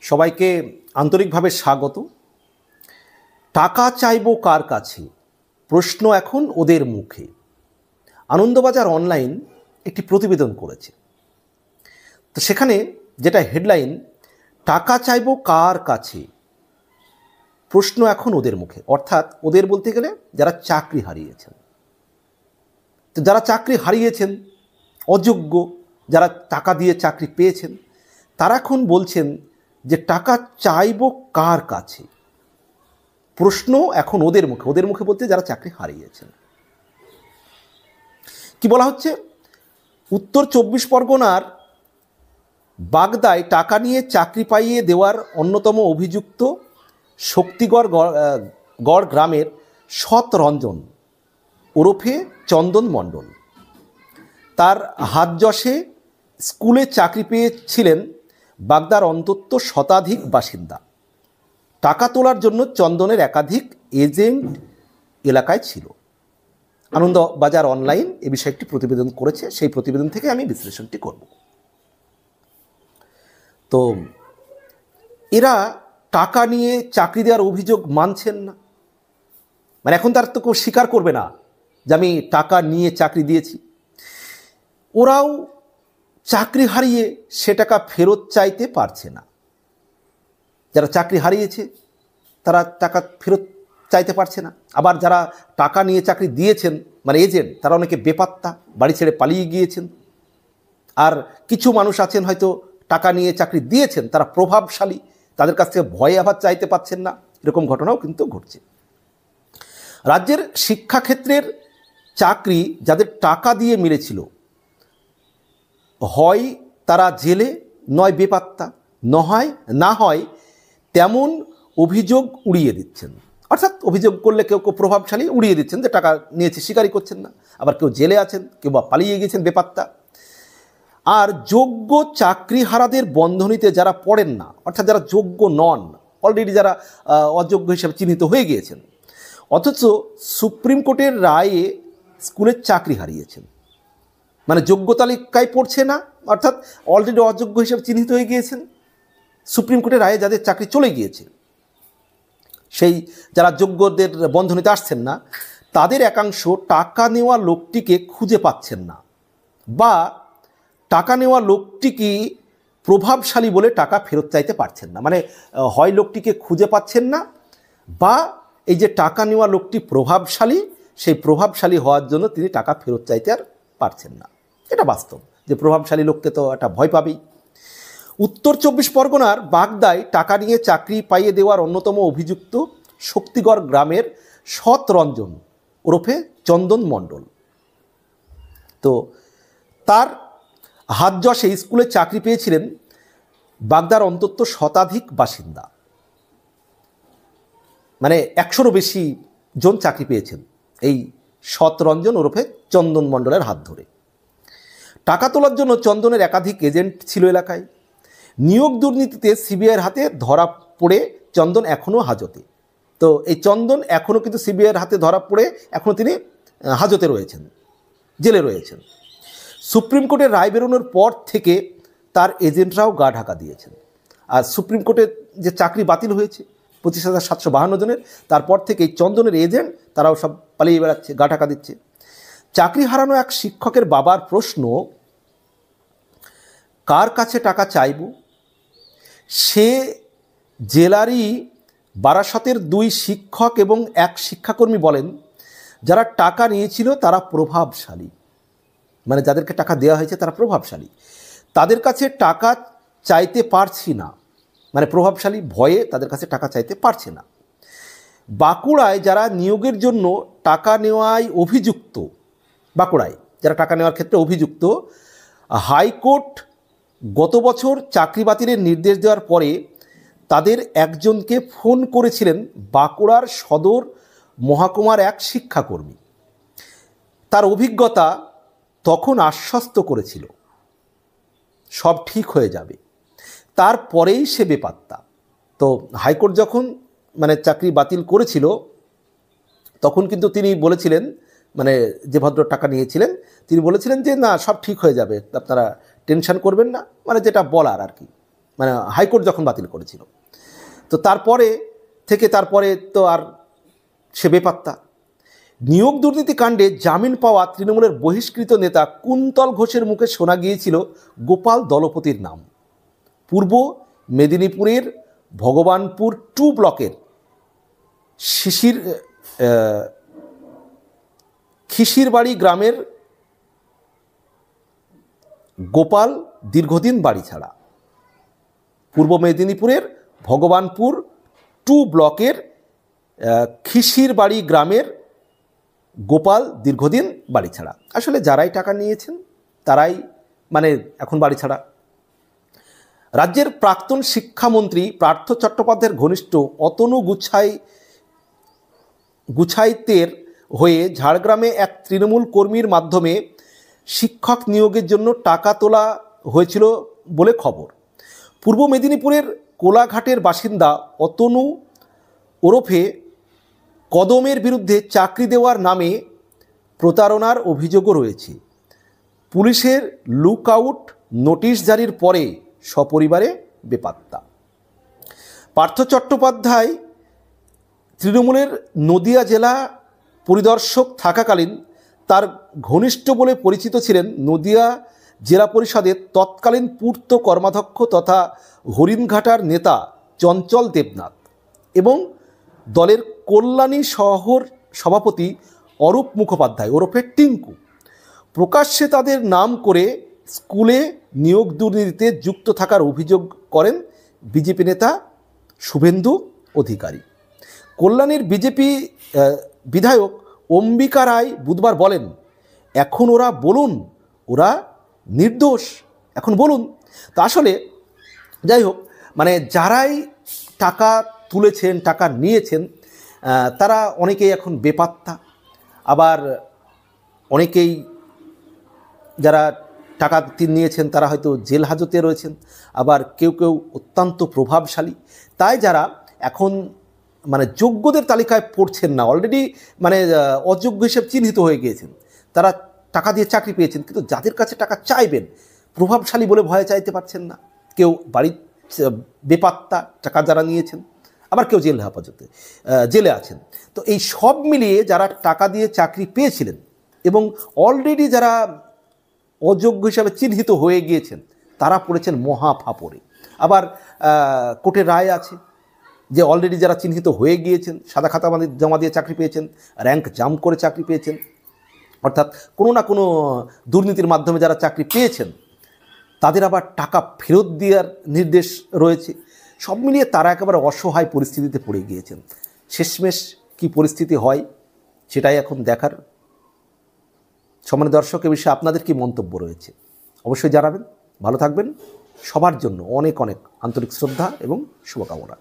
সবাইকে আন্তরিকভাবে স্বাগত। টাকা চাইবো কার কাছে, প্রশ্ন এখন ওদের মুখে। আনন্দবাজার অনলাইন একটি প্রতিবেদন করেছে। তো সেখানে যেটা হেডলাইন, টাকা চাইবো কার কাছে, প্রশ্ন এখন ওদের মুখে। অর্থাৎ ওদের বলতে গেলে যারা চাকরি হারিয়েছেন। তো যারা চাকরি হারিয়েছেন, অযোগ্য, যারা টাকা দিয়ে চাকরি পেয়েছেন, তারা এখন বলছেন যে টাকা চাইবো কার কাছে, প্রশ্ন এখন ওদের মুখে। ওদের মুখে বলতে যারা চাকরি হারিয়েছেন। কি বলা হচ্ছে, উত্তর 24 পরগনার বাগদায় টাকা নিয়ে চাকরি পাইয়ে দেওয়ার অন্যতম অভিযুক্ত শক্তিগড় গড় গ্রামের সৎ রঞ্জন ওরফে চন্দন মণ্ডল। তার হাত যশে স্কুলে চাকরি পেয়েছিলেন বাগদার অন্তত শতাধিক বাসিন্দা। টাকা তোলার জন্য চন্দনের একাধিক এজেন্ট এলাকায় ছিল। আনন্দবাজার অনলাইন এ বিষয়ে একটি প্রতিবেদন করেছে, সেই প্রতিবেদন থেকে আমি বিশ্লেষণটি করব। তো এরা টাকা নিয়ে চাকরি দেওয়ার অভিযোগ মানছেন না, মানে এখন তার তো কেউ স্বীকার করবে না যে আমি টাকা নিয়ে চাকরি দিয়েছি। ওরাও চাকরি হারিয়ে সে টাকা ফেরত চাইতে পারছে না। যারা চাকরি হারিয়েছে তারা টাকা ফেরত চাইতে পারছে না। আবার যারা টাকা নিয়ে চাকরি দিয়েছেন, মানে এজেন্ট, তারা অনেকে বেপাত্তা, বাড়ি ছেড়ে পালিয়ে গিয়েছেন। আর কিছু মানুষ আছেন হয়তো টাকা নিয়ে চাকরি দিয়েছেন, তারা প্রভাবশালী, তাদের কাছ থেকে ভয়ে আবার চাইতে পারছেন না। এরকম ঘটনাও কিন্তু ঘটছে। রাজ্যের শিক্ষাক্ষেত্রের চাকরি যাদের টাকা দিয়ে মিলেছিল, হয় তারা জেলে, নয় বেপাত্তা, না হয় তেমন অভিযোগ উড়িয়ে দিচ্ছেন। অর্থাৎ অভিযোগ করলে কেউ কেউ প্রভাবশালী উড়িয়ে দিচ্ছেন যে টাকা নিয়েছে, স্বীকারই করছেন না। আবার কেউ জেলে আছেন, কেউ বা পালিয়ে গিয়েছেন বেপাত্তা। আর যোগ্য চাকরিহারাদের বন্ধনীতে যারা পড়েন না, অর্থাৎ যারা যোগ্য নন, অলরেডি যারা অযোগ্য হিসেবে চিহ্নিত হয়ে গিয়েছেন, অথচ সুপ্রিম কোর্টের রায়ে স্কুলের চাকরি হারিয়েছেন, মানে যোগ্য তালিকায় পড়ছে না, অর্থাৎ অলরেডি অযোগ্য হিসেবে চিহ্নিত হয়ে গিয়েছেন। সুপ্রিম কোর্টের রায়ে যাদের চাকরি চলে গিয়েছে, সেই যারা যোগ্যদের বন্ধনীতে আসছেন না, তাদের একাংশ টাকা নেওয়া লোকটিকে খুঁজে পাচ্ছেন না, বা টাকা নেওয়া লোকটিকে প্রভাবশালী বলে টাকা ফেরত চাইতে পারছেন না। মানে হয় লোকটিকে খুঁজে পাচ্ছেন না, বা এই যে টাকা নেওয়া লোকটি প্রভাবশালী, সেই প্রভাবশালী হওয়ার জন্য তিনি টাকা ফেরত চাইতে আর পারছেন না। এটা বাস্তব যে প্রভাবশালী লোককে তো একটা ভয় পাবেই। উত্তর 24 পরগনার বাগদায় টাকা নিয়ে চাকরি পাইয়ে দেওয়ার অন্যতম অভিযুক্ত শক্তিগড় গ্রামের সৎ রঞ্জন ওরফে চন্দন মণ্ডল। তো তার হাত যশে স্কুলে চাকরি পেয়েছিলেন বাগদার অন্তত শতাধিক বাসিন্দা, মানে 100-রও বেশি জন চাকরি পেয়েছেন এই সৎ রঞ্জন ওরফে চন্দন মণ্ডলের হাত ধরে। টাকা তোলার জন্য চন্দনের একাধিক এজেন্ট ছিল এলাকায়। নিয়োগ দুর্নীতিতে সিবিআইয়ের হাতে ধরা পড়ে চন্দন এখনও হাজতে। তো এই চন্দন এখনও কিন্তু সিবিআইয়ের হাতে ধরা পড়ে এখনও তিনি হাজতে রয়েছেন, জেলে রয়েছেন। সুপ্রিম কোর্টের রায় বেরোনোর পর থেকে তার এজেন্টরাও গা ঢাকা দিয়েছেন। আর সুপ্রিম কোর্টের যে চাকরি বাতিল হয়েছে 25,752 জনের, তারপর থেকে এই চন্দনের এজেন্ট তারাও সব পালিয়ে বেড়াচ্ছে, গা ঢাকা দিচ্ছে। চাকরি হারানো এক শিক্ষকের বাবার প্রশ্ন, কার কাছে টাকা চাইব? সে জেলারই বারাসতের 2 শিক্ষক এবং 1 শিক্ষাকর্মী বলেন, যারা টাকা নিয়েছিল তারা প্রভাবশালী, মানে যাদেরকে টাকা দেওয়া হয়েছে তারা প্রভাবশালী, তাদের কাছে টাকা চাইতে পারছি না, মানে প্রভাবশালী ভয়ে তাদের কাছে টাকা চাইতে পারছে না। বাঁকুড়ায় যারা নিয়োগের জন্য টাকা নেওয়ায় অভিযুক্ত, বাঁকুড়ায় যারা টাকা নেওয়ার ক্ষেত্রে অভিযুক্ত, হাইকোর্ট গত বছর চাকরি বাতিলের নির্দেশ দেওয়ার পরে তাদের একজনকে ফোন করেছিলেন বাঁকুড়ার সদর মহকুমার এক শিক্ষাকর্মী। তার অভিজ্ঞতা তখন আশ্বস্ত করেছিল সব ঠিক হয়ে যাবে, তারপরেই সে বেপাত্তা। তো হাইকোর্ট যখন মানে চাকরি বাতিল করেছিল, তখন কিন্তু তিনি বলেছিলেন, মানে যে ভদ্র টাকা নিয়েছিলেন তিনি বলেছিলেন যে না, সব ঠিক হয়ে যাবে, আপনারা টেনশন করবেন না, মানে যেটা বলার আর কি, মানে হাইকোর্ট যখন বাতিল করেছিল। তো তারপরে তো আর সে বেপাত্তা। নিয়োগ দুর্নীতি কাণ্ডে জামিন পাওয়া তৃণমূলের বহিষ্কৃত নেতা কুন্তল ঘোষের মুখে শোনা গিয়েছিল গোপাল দলপতির নাম। পূর্ব মেদিনীপুরের ভগবানপুর 2 ব্লকের খিসিরবাড়ি গ্রামের গোপাল দীর্ঘদিন বাড়ি ছাড়া। পূর্ব মেদিনীপুরের ভগবানপুর 2 ব্লকের খিসিরবাড়ি গ্রামের গোপাল দীর্ঘদিন বাড়ি ছাড়া। আসলে যারাই টাকা নিয়েছেন তারাই মানে এখন বাড়ি ছাড়া। রাজ্যের প্রাক্তন শিক্ষামন্ত্রী পার্থ চট্টোপাধ্যায়ের ঘনিষ্ঠ অতনু গুছাইতের হয়ে ঝাড়গ্রামে এক তৃণমূল কর্মীর মাধ্যমে শিক্ষক নিয়োগের জন্য টাকা তোলা হয়েছিল বলে খবর। পূর্ব মেদিনীপুরের কোলাঘাটের বাসিন্দা অতনু ওরফে কদমের বিরুদ্ধে চাকরি দেওয়ার নামে প্রতারণার অভিযোগও রয়েছে। পুলিশের লুকআউট নোটিশ জারির পরে সপরিবারে বেপাত্তা। পার্থ চট্টোপাধ্যায় তৃণমূলের নদিয়া জেলা পরিদর্শক থাকাকালীন তার ঘনিষ্ঠ বলে পরিচিত ছিলেন নদিয়া জেলা পরিষদের তৎকালীন পূর্ত কর্মাধ্যক্ষ তথা হরিণঘাটার নেতা চঞ্চল দেবনাথ এবং দলের কল্যাণী শহর সভাপতি অরূপ মুখোপাধ্যায় ওরফে টিঙ্কু। প্রকাশ্যে তাদের নাম করে স্কুলে নিয়োগ দুর্নীতিতে যুক্ত থাকার অভিযোগ করেন বিজেপি নেতা শুভেন্দু অধিকারী। কল্যাণীর বিজেপি বিধায়ক অম্বিকা রায় বুধবার বলেন, এখন ওরা বলুন ওরা নির্দোষ, এখন বলুন। তা আসলে যাই হোক, মানে যারাই টাকা তুলেছেন টাকা নিয়েছেন তারা অনেকেই এখন বেপাত্তা, আবার অনেকেই যারা টাকা নিয়েছেন তারা হয়তো জেল হাজতে রয়েছেন, আবার কেউ কেউ অত্যন্ত প্রভাবশালী। তাই যারা এখন মানে যোগ্যদের তালিকায় পড়ছেন না, অলরেডি মানে অযোগ্য হিসেবে চিহ্নিত হয়ে গিয়েছেন, তারা টাকা দিয়ে চাকরি পেয়েছেন, কিন্তু যাদের কাছে টাকা চাইবেন প্রভাবশালী বলে ভয়ে চাইতে পারছেন না। কেউ বাড়ির বেপাত্তা টাকা যারা নিয়েছেন, আবার কেউ জেলে আছেন। তো এই সব মিলিয়ে যারা টাকা দিয়ে চাকরি পেয়েছিলেন এবং অলরেডি যারা অযোগ্য হিসাবে চিহ্নিত হয়ে গিয়েছেন তারা পড়েছেন মহা ফাপড়ে। আবার কোর্টের রায় আছে যে অলরেডি যারা চিহ্নিত হয়ে গিয়েছেন, সাদা খাতা জমা দিয়ে চাকরি পেয়েছেন, র্যাঙ্ক জাম্প করে চাকরি পেয়েছেন, অর্থাৎ কোনো না কোনো দুর্নীতির মাধ্যমে যারা চাকরি পেয়েছেন তাদের আবার টাকা ফেরত দেওয়ার নির্দেশ রয়েছে। সব মিলিয়ে তারা একেবারে অসহায় পরিস্থিতিতে পড়ে গিয়েছেন। শেষমেশ কী পরিস্থিতি হয় সেটাই এখন দেখার। সম্মানিত দর্শক, এ বিষয়ে আপনাদের কি মন্তব্য রয়েছে অবশ্যই জানাবেন। ভালো থাকবেন। সবার জন্য অনেক অনেক আন্তরিক শ্রদ্ধা এবং শুভকামনা।